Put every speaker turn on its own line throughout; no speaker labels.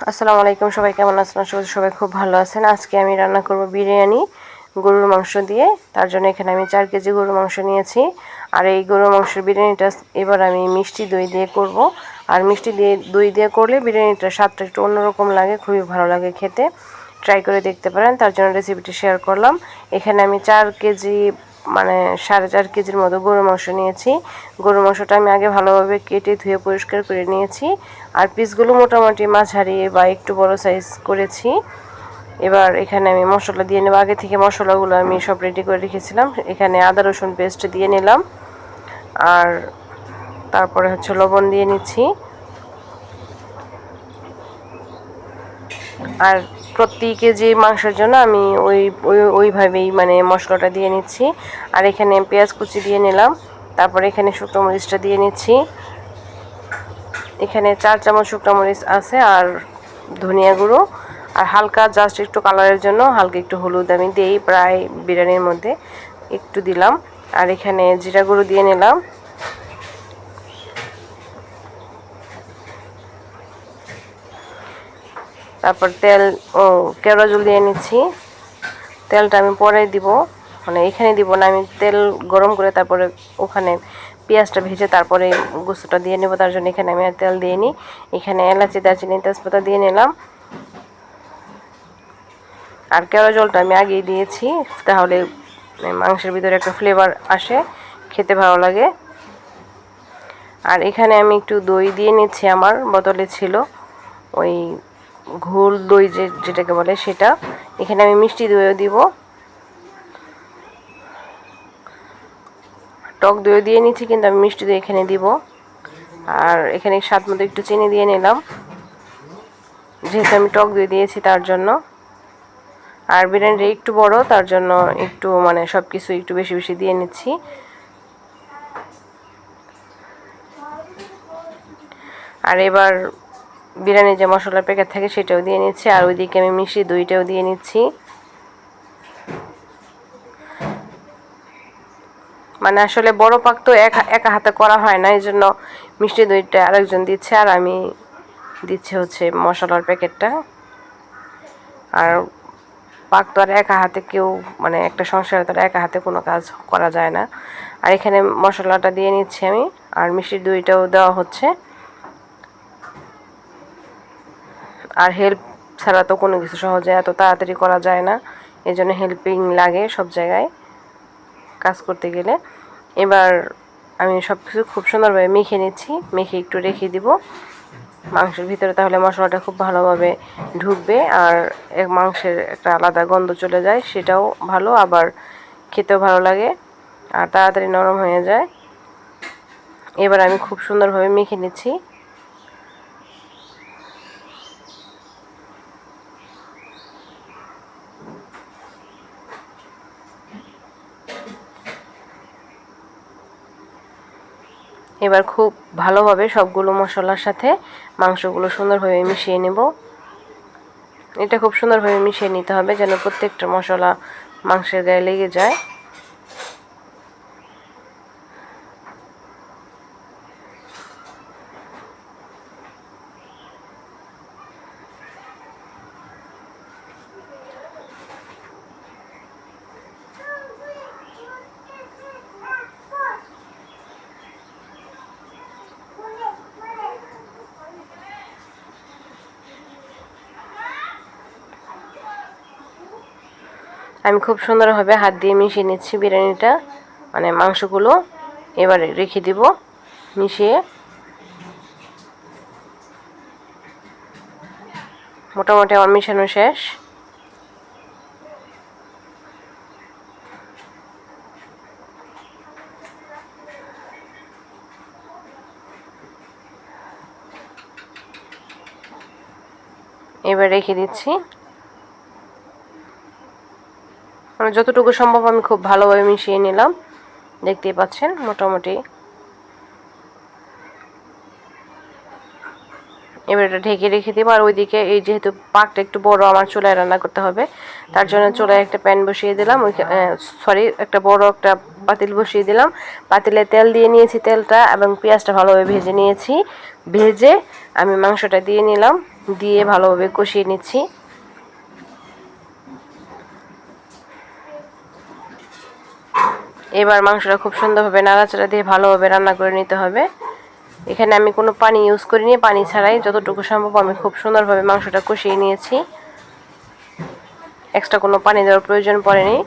আসসালামু আলাইকুম, সবাই কেমন আছেন? সবাই খুব ভালো আছেন। আজকে আমি রান্না করব বিরিয়ানি গরুর মাংস দিয়ে। তার জন্য এখানে আমি 4 কেজি গরুর মাংস নিয়েছি। আর এই গরুর মাংসের বিরিয়ানিটা এবার আমি মিষ্টি দই দিয়ে করব। আর মিষ্টি দিয়ে দই দিয়ে করলে বিরিয়ানিটার স্বাদটা একটু অন্যরকম লাগে, খুবই ভালো লাগে খেতে। ট্রাই করে দেখতে পারেন, তার জন্য রেসিপিটি শেয়ার করলাম। এখানে আমি 4 কেজি মানে 4.5 কেজির মতো গরুর মাংস নিয়েছি। গরুর মাংসটা আমি আগে ভালোভাবে কেটে ধুয়ে পরিষ্কার করে নিয়েছি। আর পিসগুলো মোটামুটি মাঝারি বা একটু বড় সাইজ করেছি। এবার এখানে আমি মশলা দিয়ে নেব। আগে থেকে মশলাগুলো আমি সব রেডি করে রেখেছিলাম। এখানে আদা রসুন পেস্ট দিয়ে নিলাম, আর তারপরে হচ্ছে লবণ দিয়ে নিচ্ছি। আর প্রতি কেজি মাংসের জন্য আমি ওইভাবেই মানে মশলাটা দিয়ে নিচ্ছি। আর এখানে পেঁয়াজ কুচি দিয়ে নিলাম, তারপরে এখানে শুকনো মরিচটা দিয়ে নিচ্ছি। এখানে 4 চামচ শুকনো মরিচ আছে, আর ধনিয়া গুঁড়ো, আর হালকা জাস্ট একটু কালারের জন্য হালকা একটু হলুদ আমি দিই প্রায় বিরিয়ানির মধ্যে একটু দিলাম। আর এখানে জিরা গুঁড়ো দিয়ে নিলাম। তারপর তেল কেওড়া জল দিয়ে নিচ্ছি। তেলটা আমি পরে দিব, মানে এখানে দিব না, আমি তেল গরম করে তারপরে ওখানে পেঁয়াজটা ভেজে তারপরে গোস্তটা দিয়ে নেব। তার জন্য এখানে আমি আর তেল দিয়ে নিই। এখানে এলাচি দারচিনি তেজপাতা দিয়ে নিলাম। আর কেওড়া জলটা আমি আগেই দিয়েছি, তাহলে মাংসের ভিতরে একটা ফ্লেভার আসে, খেতে ভালো লাগে। আর এখানে আমি একটু দই দিয়ে নিচ্ছি, আমার বোতলে ছিল ওই ঘোল দই যেটাকে বলে সেটা। এখানে আমি মিষ্টি দইও দিব, টক দইও দিয়ে নিচ্ছি, কিন্তু আমি মিষ্টি দই এখানে দিব। আর এখানে স্বাদ মতো একটু চিনি দিয়ে নিলাম, যেহেতু আমি টক দই দিয়েছি তার জন্য। আর বিরিয়ানিটা একটু বড়, তার জন্য একটু মানে সব কিছু একটু বেশি বেশি দিয়ে নিচ্ছি। আর এবার বিরিয়ানির যে মশলার প্যাকেট থাকে সেটাও দিয়ে নিচ্ছি, আর ওইদিকে আমি মিষ্টি দইটাও দিয়ে নিচ্ছি। মানে আসলে বড় পাক তো একা হাতে করা হয় না, এই জন্য মিষ্টি দইটা আরেকজন দিচ্ছে, আর আমি দিচ্ছি হচ্ছে মশলার প্যাকেটটা। আর পাক তো আর একা হাতে কেউ, মানে একটা সংসারে তো একা হাতে কোনো কাজ করা যায় না। আর এখানে মশলাটা দিয়ে নিচ্ছি আমি, আর মিষ্টি দইটাও দেওয়া হচ্ছে। আর হেল্প ছাড়া তো কোনো কিছু সহজে এত তাড়াতাড়ি করা যায় না, এই জন্য হেল্পিং লাগে সব জায়গায় কাজ করতে গেলে। এবার আমি সব কিছু খুব সুন্দরভাবে মেখে নিচ্ছি, মেখে একটু রেখে দিব মাংসের ভিতরে, তাহলে মশলাটা খুব ভালোভাবে ঢুকবে। আর মাংসের একটা আলাদা গন্ধ চলে যায়, সেটাও ভালো, আবার খেতেও ভালো লাগে, আর তাড়াতাড়ি নরম হয়ে যায়। এবার আমি খুব সুন্দরভাবে মেখে নিচ্ছি। এবার খুব ভালোভাবে সবগুলো মশলার সাথে মাংসগুলো সুন্দরভাবে মিশিয়ে নেব। এটা খুব সুন্দরভাবে মিশিয়ে নিতে হবে, যেন প্রত্যেকটা মশলা মাংসের গায়ে লেগে যায়। আমি খুব সুন্দরভাবে হাত দিয়ে মিশিয়ে নিচ্ছি বিরিয়ানিটা, মানে মাংসগুলো। এবারে রেখে দিব মিশিয়ে। মোটামুটি আমার মিশানো শেষ। এবার রেখে দিচ্ছি। মানে যতটুকু সম্ভব আমি খুব ভালোভাবে মিশিয়ে নিলাম, দেখতেই পাচ্ছেন মোটামুটি। এবার এটা ঢেকে রেখে দেবো। আর ওইদিকে এই যেহেতু পাকটা একটু বড়, আমার চুলায় রান্না করতে হবে, তার জন্য চুলায় একটা প্যান বসিয়ে দিলাম, একটা বড় একটা পাতিল বসিয়ে দিলাম। পাতিলে তেল দিয়ে নিয়েছি, তেলটা এবং পেঁয়াজটা ভালোভাবে ভেজে নিয়েছি। ভেজে আমি মাংসটা দিয়ে নিলাম দিয়ে ভালোভাবে কষিয়ে নিচ্ছি। এবার মাংসটা খুব সুন্দরভাবে নাড়াচাড়া দিয়ে ভালোভাবে রান্না করে নিতে হবে। এখানে আমি কোনো পানি ইউজ করিনি, পানি ছাড়াই যতটুকু সম্ভব আমি খুব সুন্দরভাবে মাংসটা কষিয়ে নিয়েছি। এক্সট্রা কোনো পানি দেওয়ার প্রয়োজন পড়েনি।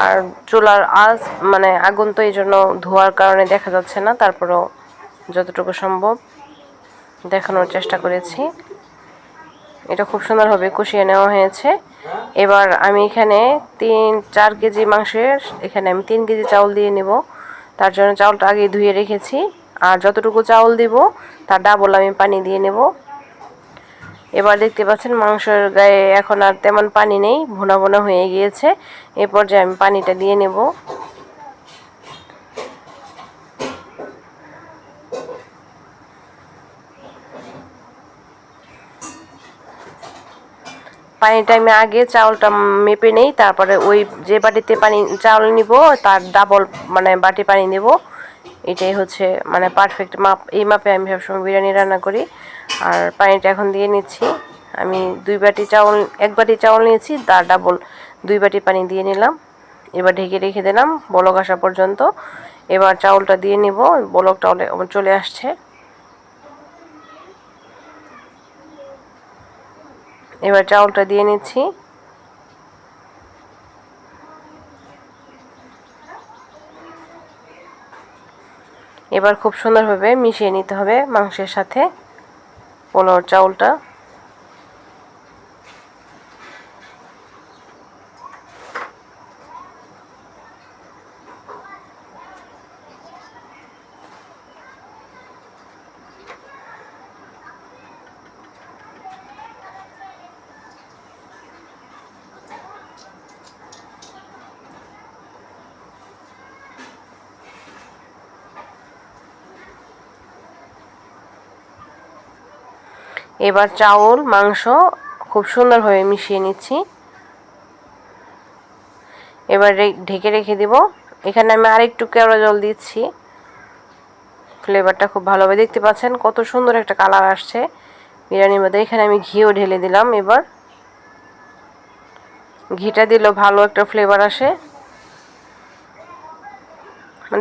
আর চুলার আঁচ মানে আগুন তো এই জন্য ধোয়ার কারণে দেখা যাচ্ছে না, তারপরেও যতটুকু সম্ভব দেখানোর চেষ্টা করেছি। এটা খুব সুন্দরভাবে কষিয়ে নেওয়া হয়েছে। এবার আমি এখানে 4 কেজি মাংসের এখানে আমি 3 কেজি চাউল দিয়ে নেব। তার জন্য চাউলটা আগে ধুয়ে রেখেছি, আর যতটুকু চাউল দিব তার ডাবল আমি পানি দিয়ে নেব। এবার দেখতে পাচ্ছেন মাংসের গায়ে এখন আর তেমন পানি নেই, ভুনা ভুনা হয়ে গিয়েছে। এই পর্যায়ে আমি পানিটা দিয়ে নেব। পানিটা আমি আগে চাউলটা মেপে নেই, তারপরে ওই যে বাটিতে চাউল নিব তার ডাবল মানে বাটি পানি দেব। এটাই হচ্ছে মানে পারফেক্ট মাপ। এই মাপে আমি সবসময় বিরিয়ানি রান্না করি। আর পানিটা এখন দিয়ে নিচ্ছি। আমি 1 বাটি চাউল নিয়েছি, তার ডাবল 2 বাটি পানি দিয়ে নিলাম। এবার ঢেকে রেখে দিলাম বলক আসা পর্যন্ত। এবার চাউলটা দিয়ে নিব, বলকটা চলে আসছে। এবার চাউলটা দিয়ে নিচ্ছি। এবার খুব সুন্দরভাবে মিশিয়ে নিতে হবে মাংসের সাথে পোলাওর চাউলটা। এবার চাউল মাংস খুব সুন্দরভাবে মিশিয়ে নিচ্ছি। এবার ঢেকে রেখে দিব। এখানে আমি আরেকটু কেওড়া জল দিচ্ছি, ফ্লেভারটা খুব ভালোভাবে দেখতে পাচ্ছেন কত সুন্দর একটা কালার আসছে বিরিয়ানির মধ্যে। এখানে আমি ঘিও ঢেলে দিলাম। এবার ঘিটা দিলেও ভালো একটা ফ্লেভার আসে।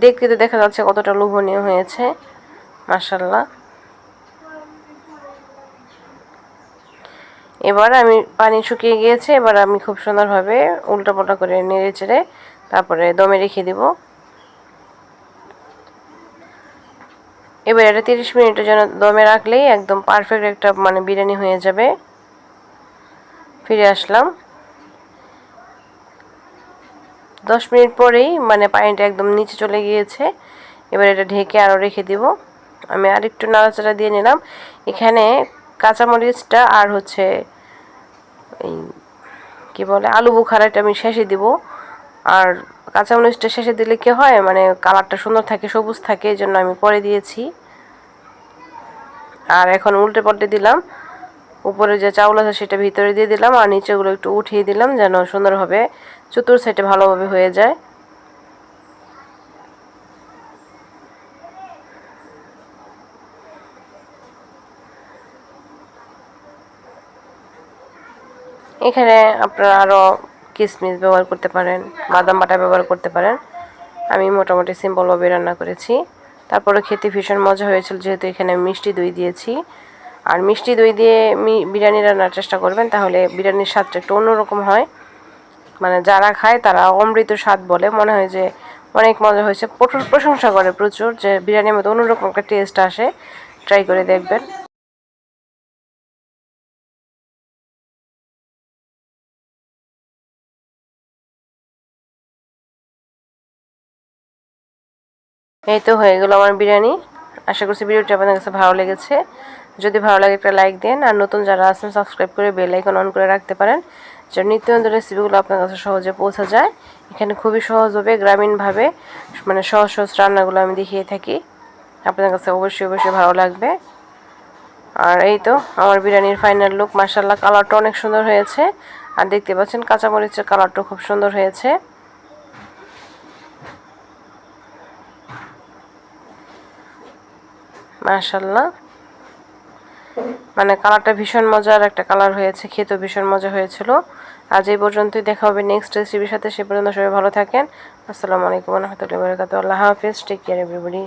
দেখতে তো দেখা যাচ্ছে কতটা লোভনীয় হয়েছে, মাশাআল্লাহ। এবার আমি পানি শুকিয়ে গিয়েছে, এবার আমি খুব সুন্দরভাবে উল্টাপাল্টা করে নেড়ে চেড়ে তারপরে দমে রেখে দিব। এবার এটা 30 মিনিটের জন্য দমে রাখলেই একদম পারফেক্ট একটা মানে বিরিয়ানি হয়ে যাবে। ফিরে আসলাম 10 মিনিট পরেই, মানে পানিটা একদম নিচে চলে গিয়েছে। এবার এটা ঢেকে আরও রেখে দিব। আমি আরেকটু নাড়াচাড়া দিয়ে নিলাম। এখানে কাঁচামরিচটা আর হচ্ছে এই কি বলে আলু বুখারাটা আমি শেষে দিব। আর কাঁচামরিচটা শেষে দিলে কি হয় মানে কালারটা সুন্দর থাকে, সবুজ থাকে, এই জন্য আমি পরে দিয়েছি। আর এখন উল্টে পাল্টে দিলাম। উপরে যে চাউল আছে সেটা ভিতরে দিয়ে দিলাম, আর নিচেগুলো একটু উঠিয়ে দিলাম যেন সুন্দরভাবে চতুর সাইডে ভালোভাবে হয়ে যায়। এখানে আপনারা আরও কিশমিশ ব্যবহার করতে পারেন, বাদাম বাটা ব্যবহার করতে পারেন। আমি মোটামুটি সিম্পলভাবে রান্না করেছি। তারপরে খেতে ভীষণ মজা হয়েছিল, যেহেতু এখানে মিষ্টি দই দিয়েছি। আর মিষ্টি দই দিয়ে বিরিয়ানি রান্নার চেষ্টা করবেন, তাহলে বিরিয়ানির স্বাদটা একটু অন্যরকম হয়। মানে যারা খায় তারা অমৃত স্বাদ বলে, মনে হয় যে অনেক মজা হয়েছে, প্রশংসা করে প্রচুর, যে বিরিয়ানির মধ্যে অন্যরকম একটা টেস্ট আসে। ট্রাই করে দেখবেন। এই তো হয়ে গেল আমার বিরিয়ানি। আশা করছি ভিডিওটি আপনাদের কাছে ভালো লেগেছে। যদি ভালো লাগে একটা লাইক দেন, আর নতুন যারা আছেন সাবস্ক্রাইব করে বেল আইকন অন করে রাখতে পারেন, যেন নিত্য নতুন রেসিপিগুলো আপনার কাছে সহজে পৌঁছে যায়। এখানে খুবই সহজভাবে গ্রামীণভাবে মানে সহজ সহজ রান্নাগুলো আমি দেখিয়ে থাকি। আপনাদের কাছে অবশ্যই অবশ্যই ভালো লাগবে। আর এই তো আমার বিরিয়ানির ফাইনাল লুক, মাশাআল্লাহ কালারটা অনেক সুন্দর হয়েছে। আর দেখতে পাচ্ছেন কাঁচামরিচের কালারটা খুব সুন্দর হয়েছে। মাশাআল্লাহ, মানে কালারটা ভীষণ মজার একটা কালার হয়েছে, খেতেও ভীষণ মজা হয়েছিল। আজ এই পর্যন্তই, দেখা হবে নেক্সট রেসিপির সাথে। সে পর্যন্ত সবাই ভালো থাকেন। আসসালামু আলাইকুম ওয়া রাহমাতুল্লাহি ওয়া বারাকাতুহু। আল্লাহ হাফেজ। Take care everybody.